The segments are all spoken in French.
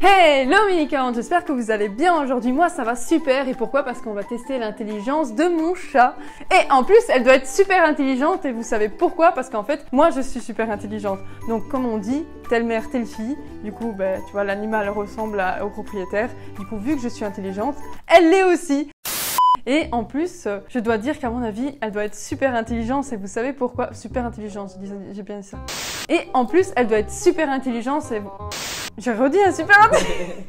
Hello mini-40, j'espère que vous allez bien aujourd'hui. Moi ça va super. Et pourquoi? Parce qu'on va tester l'intelligence de mon chat. Et en plus elle doit être super intelligente. Et vous savez pourquoi? Parce qu'en fait moi je suis super intelligente. Donc comme on dit, telle mère telle fille. Du coup tu vois, l'animal ressemble au propriétaire. Du coup vu que je suis intelligente, elle l'est aussi. Et en plus, je dois dire qu'à mon avis, elle doit être super intelligente. Et vous savez pourquoi? Super intelligente, j'ai bien dit ça. Et en plus, elle doit être super intelligente. Et... j'ai redit un super intelligente.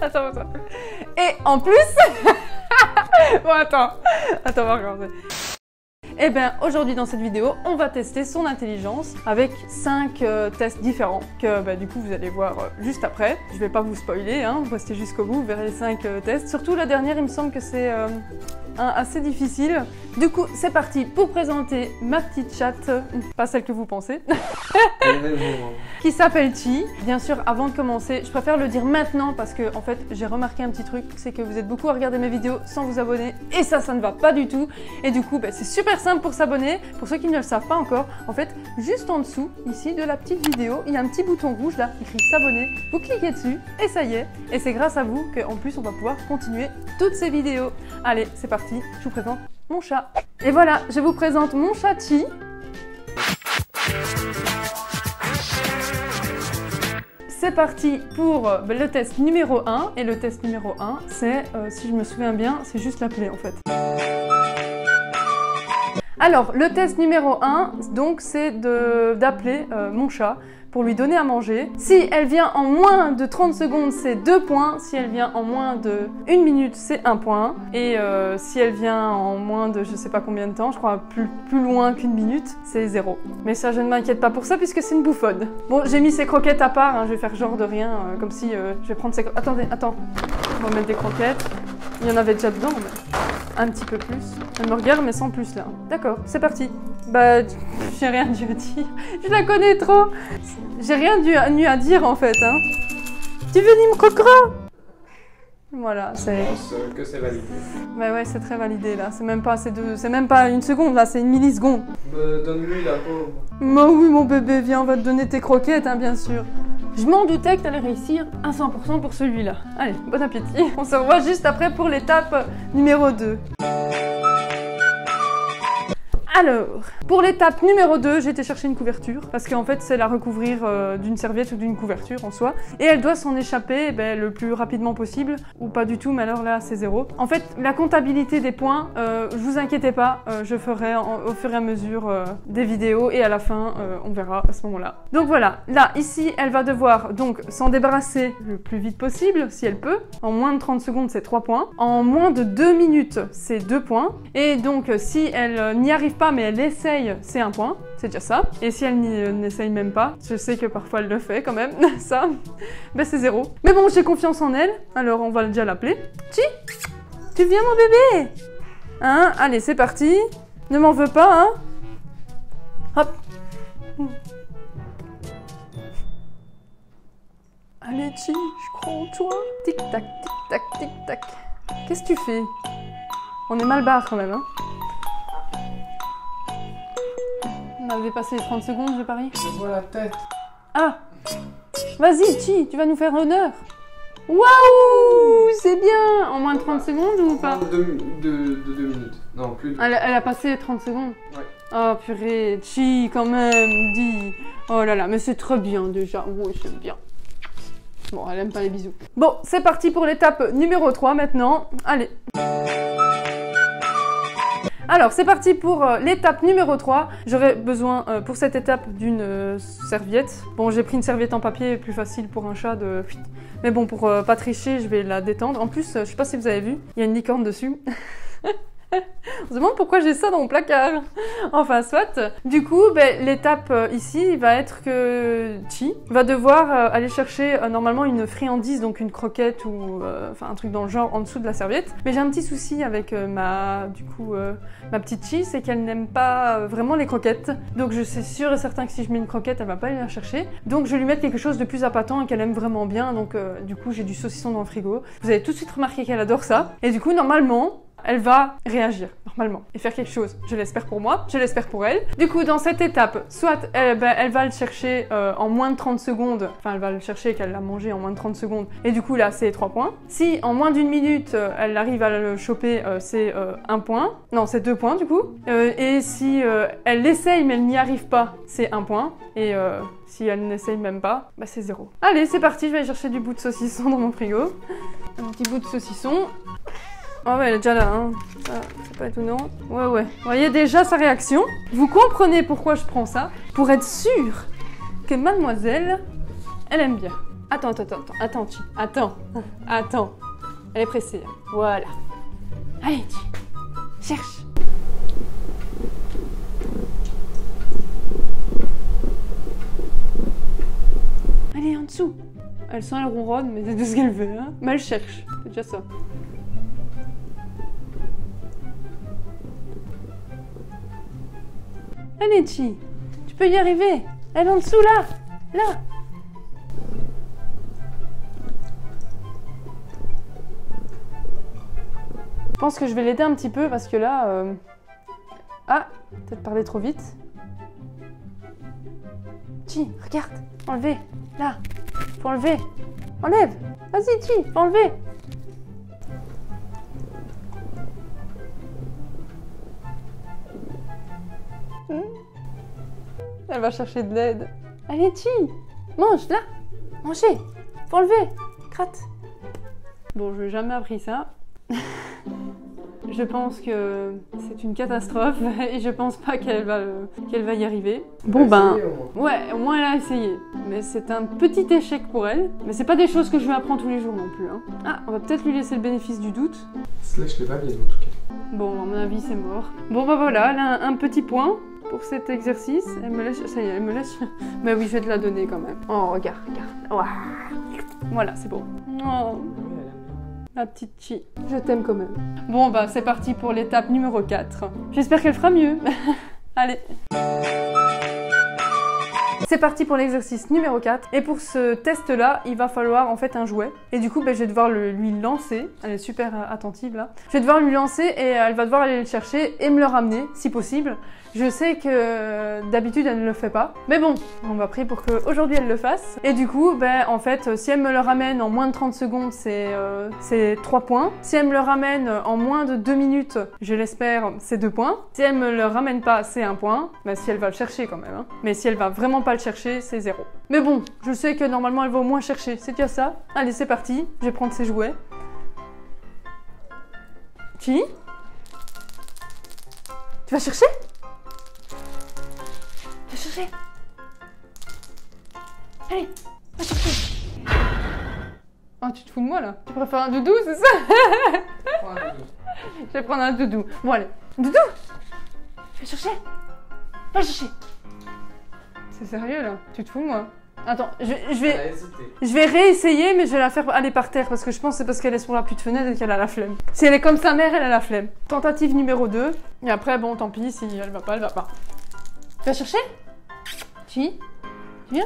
Attends. Et en plus... bon, attends, on va recommencer. Et bien aujourd'hui dans cette vidéo, on va tester son intelligence avec 5 tests différents que du coup vous allez voir juste après. Je vais pas vous spoiler, hein, vous restez jusqu'au bout, vous verrez les 5 tests. Surtout la dernière, il me semble que c'est assez difficile. Du coup, c'est parti pour présenter ma petite chatte, pas celle que vous pensez, qui s'appelle Chi. Bien sûr, avant de commencer, je préfère le dire maintenant parce que en fait, j'ai remarqué un petit truc, c'est que vous êtes beaucoup à regarder mes vidéos sans vous abonner et ça ne va pas du tout. Et du coup, c'est super simple pour s'abonner. Pour ceux qui ne le savent pas encore, en fait, juste en dessous, ici, de la petite vidéo, il y a un petit bouton rouge là, écrit s'abonner. Vous cliquez dessus et ça y est. Et c'est grâce à vous qu'en plus, on va pouvoir continuer toutes ces vidéos. Allez, c'est parti, je vous présente mon chat. Et voilà, je vous présente mon chat Chi. C'est parti pour le test numéro 1. Et le test numéro 1, c'est, si je me souviens bien, c'est juste l'appeler en fait. Alors, le test numéro 1, donc, c'est d'appeler mon chat pour lui donner à manger. Si elle vient en moins de 30 secondes, c'est 2 points. Si elle vient en moins de 1 minute, c'est 1 point. Et si elle vient en moins de je sais pas combien de temps, je crois plus loin qu'une minute, c'est 0. Mais ça, je ne m'inquiète pas pour ça puisque c'est une bouffonne. Bon, j'ai mis ses croquettes à part, hein, je vais faire genre de rien, comme si je vais prendre ses croquettes. Attends, on va mettre des croquettes. Il y en avait déjà dedans, mais un petit peu plus. Elle me regarde, mais sans plus là. D'accord, c'est parti. J'ai rien dû à dire. Je la connais trop. J'ai rien dû à dire en fait. Hein. Tu veux une crocra? Voilà, c'est... Je pense que c'est validé. Ouais, c'est très validé là. C'est même pas une seconde là, c'est une milliseconde. Donne-lui la pauvre. Bah oui, mon bébé, viens, on va te donner tes croquettes, hein, bien sûr. Je m'en doutais que t'allais réussir à 100% pour celui-là. Allez, bon appétit. On se revoit juste après pour l'étape numéro 2. Alors, pour l'étape numéro 2, j'ai été chercher une couverture parce qu'en fait, c'est la recouvrir d'une serviette ou d'une couverture en soi. Et elle doit s'en échapper le plus rapidement possible, ou pas du tout, mais alors là, c'est 0. En fait, la comptabilité des points, vous inquiétez pas, je ferai au fur et à mesure des vidéos et à la fin, on verra à ce moment-là. Donc voilà, là, ici, elle va devoir donc s'en débarrasser le plus vite possible, si elle peut. En moins de 30 secondes, c'est 3 points. En moins de 2 minutes, c'est 2 points. Et donc, si elle n'y arrive pas, mais elle essaye, c'est 1 point, c'est déjà ça. Et si elle n'essaye même pas, je sais que parfois elle le fait quand même, ça, c'est 0. Mais bon, j'ai confiance en elle, alors on va déjà l'appeler. Chi, tu viens mon bébé? Hein? Allez, c'est parti. Ne m'en veux pas, hein? Hop. Allez, Chi, je crois en toi. Tic-tac, tic-tac, tic-tac. Qu'est-ce que tu fais? On est mal barre quand même, hein? On avait passé les 30 secondes, je parie. Je vois la tête. Ah! Vas-y, Chi, tu vas nous faire honneur. Waouh! C'est bien! En moins de 30 secondes ou pas? De 2 minutes. Non, plus de... Elle a passé 30 secondes? Ouais. Oh purée, Chi, quand même, dis. Oh là là, mais c'est très bien déjà. Oui, c'est bien. Bon, elle aime pas les bisous. Bon, c'est parti pour l'étape numéro 3 maintenant. Allez. Alors, c'est parti pour l'étape numéro 3. J'aurai besoin pour cette étape d'une serviette. Bon, j'ai pris une serviette en papier, plus facile pour un chat de... Mais bon, pour pas tricher, je vais la détendre. En plus, je sais pas si vous avez vu, il y a une licorne dessus. On se demande pourquoi j'ai ça dans mon placard. Enfin, soit. Du coup, l'étape ici va être que Chi va devoir aller chercher normalement une friandise, donc une croquette ou un truc dans le genre en dessous de la serviette. Mais j'ai un petit souci avec ma petite Chi, c'est qu'elle n'aime pas vraiment les croquettes. Donc je suis sûre et certain que si je mets une croquette, elle va pas aller la chercher. Donc je vais lui mettre quelque chose de plus appâtant et qu'elle aime vraiment bien. Donc du coup, j'ai du saucisson dans le frigo. Vous avez tout de suite remarqué qu'elle adore ça. Et du coup, normalement, elle va réagir. normalement, et faire quelque chose. Je l'espère pour moi, je l'espère pour elle. Du coup, dans cette étape, soit elle va le chercher en moins de 30 secondes, enfin elle va le chercher qu'elle l'a mangé en moins de 30 secondes, et du coup là c'est 3 points. Si en moins d'une minute elle arrive à le choper, c'est 1 point. Non, c'est 2 points du coup. Et si elle l'essaye mais elle n'y arrive pas, c'est 1 point. Et si elle n'essaye même pas, bah c'est 0. Allez, c'est parti, je vais aller chercher du bout de saucisson dans mon frigo. Un petit bout de saucisson. Oh ouais, elle est déjà là, hein. Ça, c'est pas étonnant. Ouais. Vous voyez déjà sa réaction. Vous comprenez pourquoi je prends ça? Pour être sûre que mademoiselle, elle aime bien. Attends, Chi. Attends. Elle est pressée. Voilà. Allez, Chi. Cherche. Allez, en dessous. Elle sent, elle ronronne, mais c'est tout ce qu'elle veut, hein. Mais elle cherche. C'est déjà ça. Allez, Chi. Tu peux y arriver. Elle est en dessous, là. Là. Je pense que je vais l'aider un petit peu parce que là... Ah, peut-être parler trop vite. Chi, regarde. Enlever. Là. Faut enlever. Enlève. Vas-y, Chi. Faut enlever. Elle va chercher de l'aide. Allez, Chi. Mange, là. Mangez. Faut enlever. Gratte. Bon, je n'ai jamais appris ça. Je pense que c'est une catastrophe et je pense pas qu'elle va y arriver. Bon ben, ouais, au moins elle a essayé. Mais c'est un petit échec pour elle. Mais c'est pas des choses que je lui apprends tous les jours non plus. Hein. Ah, on va peut-être lui laisser le bénéfice du doute. Slash les pas bien en tout cas. Bon, à mon avis c'est mort. Bon bah voilà, elle a un petit point pour cet exercice. Elle me laisse, ça y est, elle me laisse. Mais oui, je vais te la donner quand même. Oh, regarde. Ouah. Voilà, c'est bon. Oh. La petite Chi, je t'aime quand même. Bon bah c'est parti pour l'étape numéro 4. J'espère qu'elle fera mieux. Allez. C'est parti pour l'exercice numéro 4. Et pour ce test-là, il va falloir en fait un jouet. Et du coup, je vais devoir lui lancer. Elle est super attentive là. Je vais devoir lui lancer et elle va devoir aller le chercher et me le ramener, si possible. Je sais que d'habitude, elle ne le fait pas. Mais bon, on va prier pour qu'aujourd'hui, elle le fasse. Et du coup, en fait, si elle me le ramène en moins de 30 secondes, c'est 3 points. Si elle me le ramène en moins de 2 minutes, je l'espère, c'est 2 points. Si elle me le ramène pas, c'est 1 point. Si elle va le chercher quand même. Hein. Mais si elle va vraiment pas le chercher, c'est 0. Mais bon, je sais que normalement, elle va au moins chercher. C'est déjà ça. Allez, c'est parti. Je vais prendre ses jouets. Chi? Tu vas chercher? Va chercher. Allez, va chercher. Oh, tu te fous de moi là? Tu préfères un doudou, c'est ça? Je vais prendre un doudou. Bon, allez. Doudou! Tu vas chercher? Va chercher. C'est sérieux là? Tu te fous de moi? Attends, je vais réessayer, mais je vais la faire aller par terre parce que je pense que c'est parce qu'elle est sur la petite fenêtre et qu'elle a la flemme. Si elle est comme sa mère, elle a la flemme. Tentative numéro 2. Et après, bon, tant pis, si elle va pas, elle va pas. Tu vas chercher? Chi? Tu viens?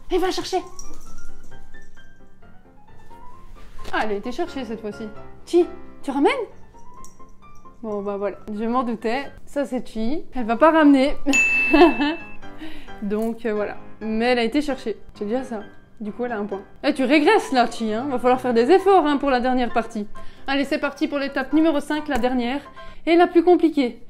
Et va chercher! Ah, elle a été cherchée cette fois-ci. Chi, tu ramènes? Bon, bah voilà, je m'en doutais. Ça, c'est Chi. Elle va pas ramener. Donc, voilà. Mais elle a été cherchée. C'est déjà ça. Du coup, elle a 1 point. Eh, tu régresses là, Chi, hein. Va falloir faire des efforts hein, pour la dernière partie. Allez, c'est parti pour l'étape numéro 5, la dernière. Et la plus compliquée.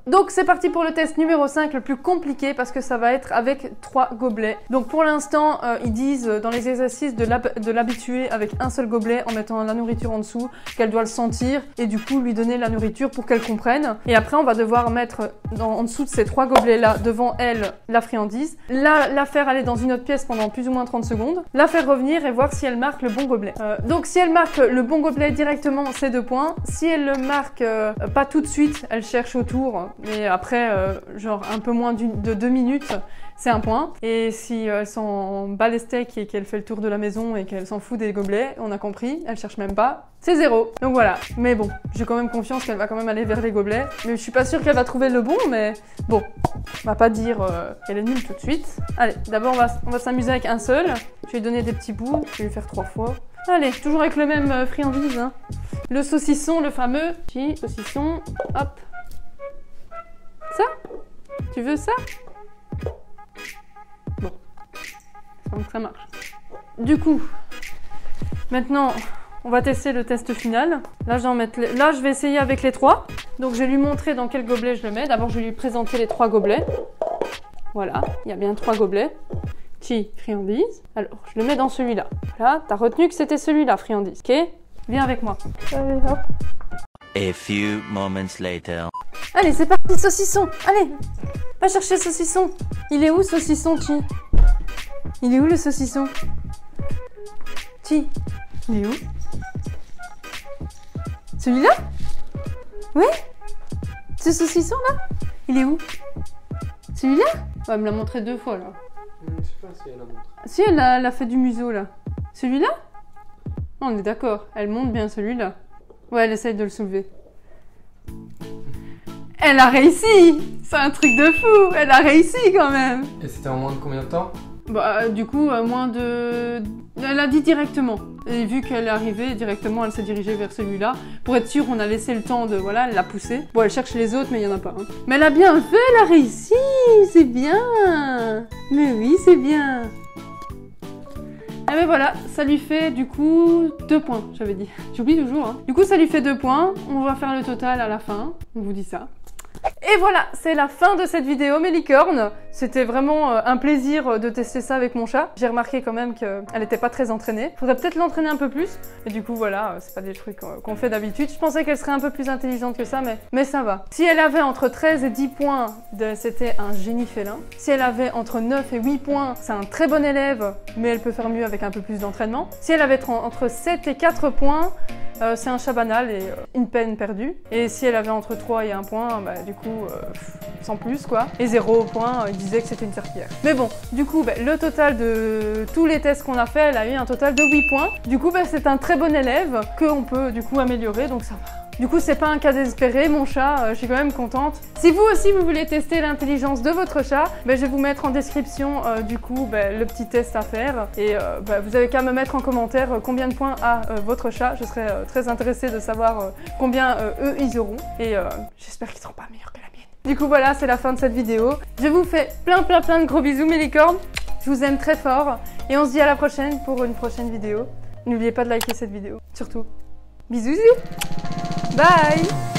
Donc c'est parti pour le test numéro 5, le plus compliqué parce que ça va être avec 3 gobelets. Donc pour l'instant, ils disent dans les exercices de l'habituer avec un seul gobelet en mettant la nourriture en dessous, qu'elle doit le sentir et du coup lui donner la nourriture pour qu'elle comprenne. Et après on va devoir mettre en dessous de ces 3 gobelets là, devant elle, la friandise, la faire aller dans une autre pièce pendant plus ou moins 30 secondes, la faire revenir et voir si elle marque le bon gobelet. Donc si elle marque le bon gobelet directement, c'est 2 points. Si elle le marque pas tout de suite, elle cherche autour. Mais après, genre un peu moins de 2 minutes, c'est 1 point. Et si elle s'en bat les steaks et qu'elle fait le tour de la maison et qu'elle s'en fout des gobelets, on a compris, elle cherche même pas, c'est 0. Donc voilà, mais bon, j'ai quand même confiance qu'elle va quand même aller vers les gobelets. Mais je suis pas sûre qu'elle va trouver le bon, mais bon, on va pas dire qu'elle est nulle tout de suite. Allez, d'abord on va s'amuser avec un seul. Je vais lui donner des petits bouts, je vais lui faire 3 fois. Allez, toujours avec le même friandise, hein. Le saucisson, le fameux. Petit saucisson, hop. Ça? Tu veux ça? Bon. Ça que ça marche. Du coup, maintenant, on va tester le test final. Là, là, je vais essayer avec les 3. Donc, je vais lui montrer dans quel gobelet je le mets. D'abord, je vais lui présenter les 3 gobelets. Voilà, il y a bien 3 gobelets. Petit friandise. Alors, je le mets dans celui-là. Voilà, t'as retenu que c'était celui-là, friandise. Ok? Viens avec moi. Allez, hop. A few moments later. Allez, c'est parti, saucisson. Allez, va chercher saucisson. Il est où, saucisson, Chi? Il est où, le saucisson? Chi, il est où? Celui-là? Oui? Ce saucisson-là? Il est où? Celui-là? Elle me l'a montré 2 fois, là. Je sais pas si elle a montré. Si, elle a fait du museau, là. Celui-là? On est d'accord, elle monte bien celui-là. Ouais, elle essaye de le soulever. Elle a réussi! C'est un truc de fou! Elle a réussi quand même! Et c'était en moins de combien de temps? Bah, du coup, moins de... Elle a dit directement. Et vu qu'elle est arrivée, directement, elle s'est dirigée vers celui-là. Pour être sûre, on a laissé le temps de... Voilà, elle l'a poussé. Bon, elle cherche les autres, mais il n'y en a pas. Hein. Mais elle a bien fait, elle a réussi! C'est bien! Mais oui, c'est bien! Ah ben voilà, ça lui fait du coup 2 points, j'avais dit. J'oublie toujours. Hein. Du coup, ça lui fait 2 points. On va faire le total à la fin. On vous dit ça. Et voilà, c'est la fin de cette vidéo, mes licornes. C'était vraiment un plaisir de tester ça avec mon chat. J'ai remarqué quand même qu'elle n'était pas très entraînée. Faudrait peut-être l'entraîner un peu plus. Et du coup, voilà, c'est pas des trucs qu'on fait d'habitude. Je pensais qu'elle serait un peu plus intelligente que ça, mais ça va. Si elle avait entre 13 et 10 points, c'était un génie félin. Si elle avait entre 9 et 8 points, c'est un très bon élève, mais elle peut faire mieux avec un peu plus d'entraînement. Si elle avait entre 7 et 4 points, c'est un chat banal et une peine perdue. Et si elle avait entre 3 et 1 point, bah, du coup, sans plus quoi. Et 0 point, il disait que c'était une serpillière. Mais bon, du coup, bah, le total de tous les tests qu'on a fait, elle a eu un total de 8 points. Du coup, bah, c'est un très bon élève qu'on peut du coup améliorer, donc ça va. Du coup, c'est pas un cas désespéré, mon chat, je suis quand même contente. Si vous aussi, vous voulez tester l'intelligence de votre chat, je vais vous mettre en description, du coup, le petit test à faire. Et vous avez qu'à me mettre en commentaire combien de points a votre chat. Je serais très intéressée de savoir combien eux, ils auront. Et j'espère qu'ils seront pas meilleurs que la mienne. Du coup, voilà, c'est la fin de cette vidéo. Je vous fais plein de gros bisous, mes licornes. Je vous aime très fort. Et on se dit à la prochaine pour une prochaine vidéo. N'oubliez pas de liker cette vidéo, surtout. Bisous! Bye!